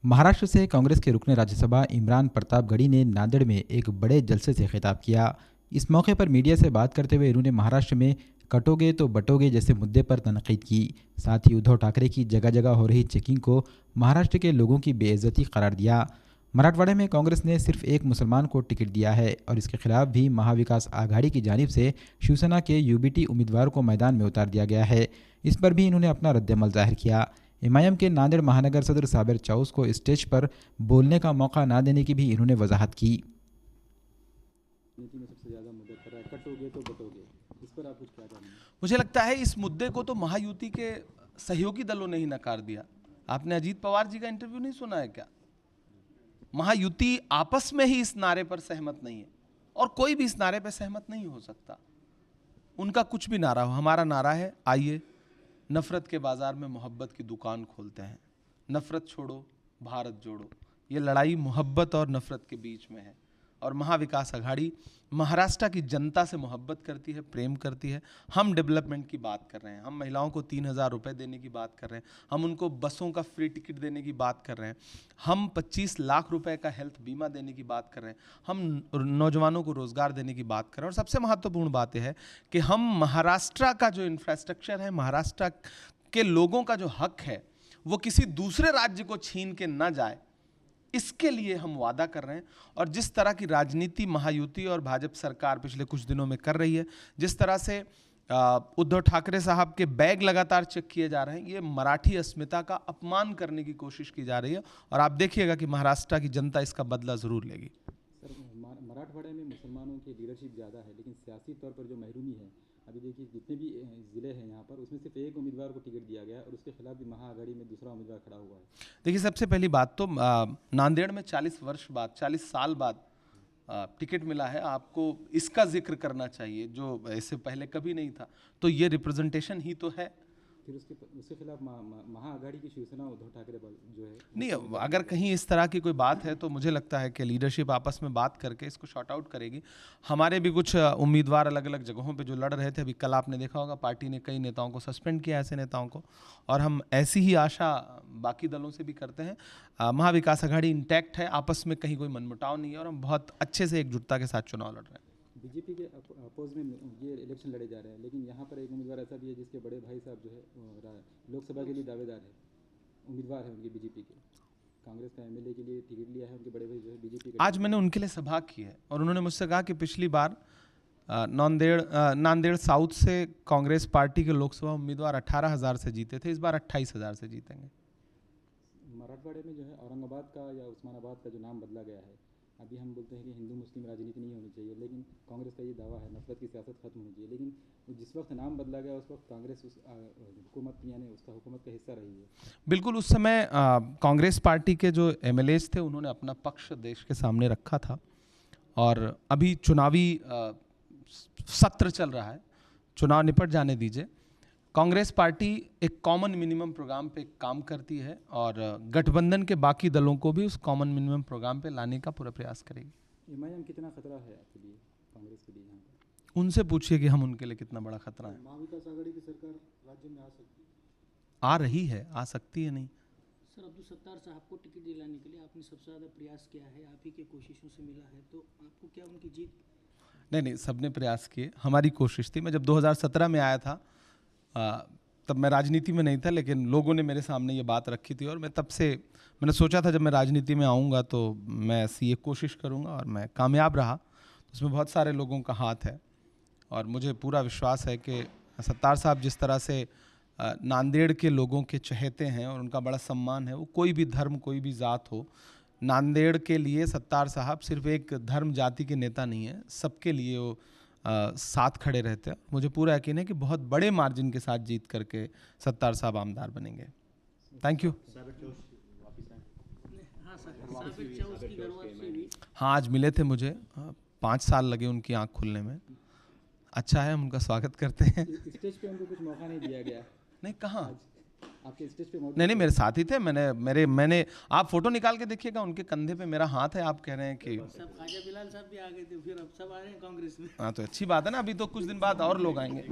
महाराष्ट्र से कांग्रेस के रुकने राज्यसभा इमरान प्रतापगढ़ी ने नांदेड़ में एक बड़े जलसे से खिताब किया। इस मौके पर मीडिया से बात करते हुए इन्होंने महाराष्ट्र में कटोगे तो बटोगे जैसे मुद्दे पर तनकीद की। साथ ही उद्धव ठाकरे की जगह जगह हो रही चेकिंग को महाराष्ट्र के लोगों की बेइज्जती करार दिया। मराठवाड़े में कांग्रेस ने सिर्फ एक मुसलमान को टिकट दिया है और इसके खिलाफ भी महाविकास आघाड़ी की जानिब से शिवसेना के यूबीटी उम्मीदवार को मैदान में उतार दिया गया है। इस पर भी इन्होंने अपना रद्दमल जाहिर किया। एमआईएम के नांदेड़ महानगर सदर साबिर चाउस को स्टेज पर बोलने का मौका न देने की भी इन्होंने वजाहत की। मुझे लगता है इस मुद्दे को तो महायुति के सहयोगी दलों ने ही नकार दिया। आपने अजीत पवार जी का इंटरव्यू नहीं सुना है क्या? महायुति आपस में ही इस नारे पर सहमत नहीं है और कोई भी इस नारे पर सहमत नहीं हो सकता। उनका कुछ भी नारा हो, हमारा नारा है आइए नफरत के बाजार में मोहब्बत की दुकान खोलते हैं। नफरत छोड़ो भारत जोड़ो, ये लड़ाई मोहब्बत और नफरत के बीच में है। और महाविकास आघाड़ी महाराष्ट्र की जनता से मोहब्बत करती है, प्रेम करती है। हम डेवलपमेंट की बात कर रहे हैं, हम महिलाओं को 3,000 रुपये देने की बात कर रहे हैं, हम उनको बसों का फ्री टिकट देने की बात कर रहे हैं, हम 25 लाख रुपए का हेल्थ बीमा देने की बात कर रहे हैं, हम नौजवानों को रोजगार देने की बात कर रहे हैं। और सबसे महत्वपूर्ण बात यह है कि हम महाराष्ट्र का जो इंफ्रास्ट्रक्चर है, महाराष्ट्र के लोगों का जो हक है, वो किसी दूसरे राज्य को छीन के न जाए, इसके लिए हम वादा कर रहे हैं। और जिस तरह की राजनीति महायुति और भाजपा सरकार पिछले कुछ दिनों में कर रही है, जिस तरह से उद्धव ठाकरे साहब के बैग लगातार चेक किए जा रहे हैं, ये मराठी अस्मिता का अपमान करने की कोशिश की जा रही है। और आप देखिएगा कि महाराष्ट्र की जनता इसका बदला जरूर लेगी। सर, मराठवाड़े में मुसलमानों की लीडरशिप ज़्यादा है, लेकिन सियासी तौर पर जो महरूमी है, अभी देखिए जितने भी ज़िले हैं यहाँ पर, उसमें सिर्फ एक उम्मीदवार को टिकट दिया गया और उसके खिलाफ भी महाआघाड़ी में दूसरा उम्मीदवार खड़ा हुआ है। देखिए, सबसे पहली बात तो नांदेड़ में 40 साल बाद टिकट मिला है। आपको इसका जिक्र करना चाहिए, जो इससे पहले कभी नहीं था। तो ये रिप्रेजेंटेशन ही तो है। फिर उसके खिलाफ महाआघाड़ी की शिवसेना उद्धव ठाकरे जो है नहीं, अगर कहीं इस तरह की कोई बात है तो मुझे लगता है कि लीडरशिप आपस में बात करके इसको शॉर्ट आउट करेगी। हमारे भी कुछ उम्मीदवार अलग अलग जगहों पे जो लड़ रहे थे, अभी कल आपने देखा होगा पार्टी ने कई नेताओं को सस्पेंड किया, ऐसे नेताओं को। और हम ऐसी ही आशा बाकी दलों से भी करते हैं। महाविकास आघाड़ी इंटैक्ट है, आपस में कहीं कोई मनमुटाव नहीं है और हम बहुत अच्छे से एकजुटता के साथ चुनाव लड़ रहे हैं। बीजेपी के अपोज में ये इलेक्शन लड़े जा रहे हैं, लेकिन यहाँ पर एक उम्मीदवार ऐसा भी है जिसके बड़े भाई साहब जो है लोकसभा के लिए दावेदार है, उम्मीदवार है उनके बीजेपी के। कांग्रेस का एमएलए के लिए टिकट लिया है उनके बड़े भाई जो है बीजेपी के। आज मैंने उनके लिए सभा की है और उन्होंने मुझसे कहा कि पिछली बार नांदेड़ साउथ से कांग्रेस पार्टी के लोकसभा उम्मीदवार 18,000 से जीते थे, इस बार 28,000 से जीतेंगे। मराठवाड़े में जो है औरंगाबाद का या उस्मानाबाद का जो नाम बदला गया है, अभी हम बोलते हैं कि हिंदू मुस्लिम राजनीति नहीं होनी चाहिए, लेकिन कांग्रेस का ये दावा है नफरत की सियासत खत्म होनी चाहिए। लेकिन जिस वक्त नाम बदला गया उस वक्त कांग्रेस उस हुकूमत यानी उसका हुकूमत का हिस्सा रही है। बिल्कुल, उस समय कांग्रेस पार्टी के जो एमएलएज थे उन्होंने अपना पक्ष देश के सामने रखा था। और अभी चुनावी सत्र चल रहा है, चुनाव निपट जाने दीजिए। कांग्रेस पार्टी एक कॉमन मिनिमम प्रोग्राम पे काम करती है और गठबंधन के बाकी दलों को भी उस कॉमन मिनिमम प्रोग्राम पे लाने का पूरा प्रयास करेगी। एमआईएम कितना खतरा है आपके लिए, कांग्रेस के लिए? यहाँ पर उनसे पूछिए कि हम उनके लिए कितना बड़ा खतरा है। महाविकास आघाड़ी की सरकार राज्य में आ सकती है, आ रही है, आ सकती है नहीं। सर, अब्दुल सत्तार साहब को टिकट दिलाने के लिए आपने सबसे ज़्यादा प्रयास किया है, आप ही के कोशिशों से मिला है, तो आपको क्या उनकी जीत? नहीं, सबने प्रयास किए, हमारी कोशिश थी। मैं जब 2017 में आया था तब मैं राजनीति में नहीं था, लेकिन लोगों ने मेरे सामने ये बात रखी थी और मैं तब से मैंने सोचा था जब मैं राजनीति में आऊँगा तो मैं ऐसी एक कोशिश करूँगा और मैं कामयाब रहा। उसमें बहुत सारे लोगों का हाथ है और मुझे पूरा विश्वास है कि सत्तार साहब जिस तरह से नांदेड़ के लोगों के चहेते हैं और उनका बड़ा सम्मान है, वो कोई भी धर्म कोई भी ज़ात हो, नांदेड़ के लिए सत्तार साहब सिर्फ एक धर्म जाति के नेता नहीं है, सबके लिए वो साथ खड़े रहते हैं। मुझे पूरा यकीन है कि बहुत बड़े मार्जिन के साथ जीत करके सत्तार साहब आमदार बनेंगे। Thank you. हाँ, आज मिले थे मुझे, 5 साल लगे उनकी आँख खुलने में। अच्छा है, हम उनका स्वागत करते हैं। स्टेज पे उनको कुछ मौका नहीं दिया गया? नहीं, कहाँ आपके स्टेज पे? नहीं, मेरे साथ ही थे। मैंने आप फोटो निकाल के देखिएगा, उनके कंधे पे मेरा हाथ है। आप कह रहे हैं कि सब ख्वाजा बिलाल साहब भी आ गए थे, फिर अब सब आ रहे हैं कांग्रेस में। हाँ, तो अच्छी बात है ना। अभी तो कुछ दिन बाद और लोग आएंगे।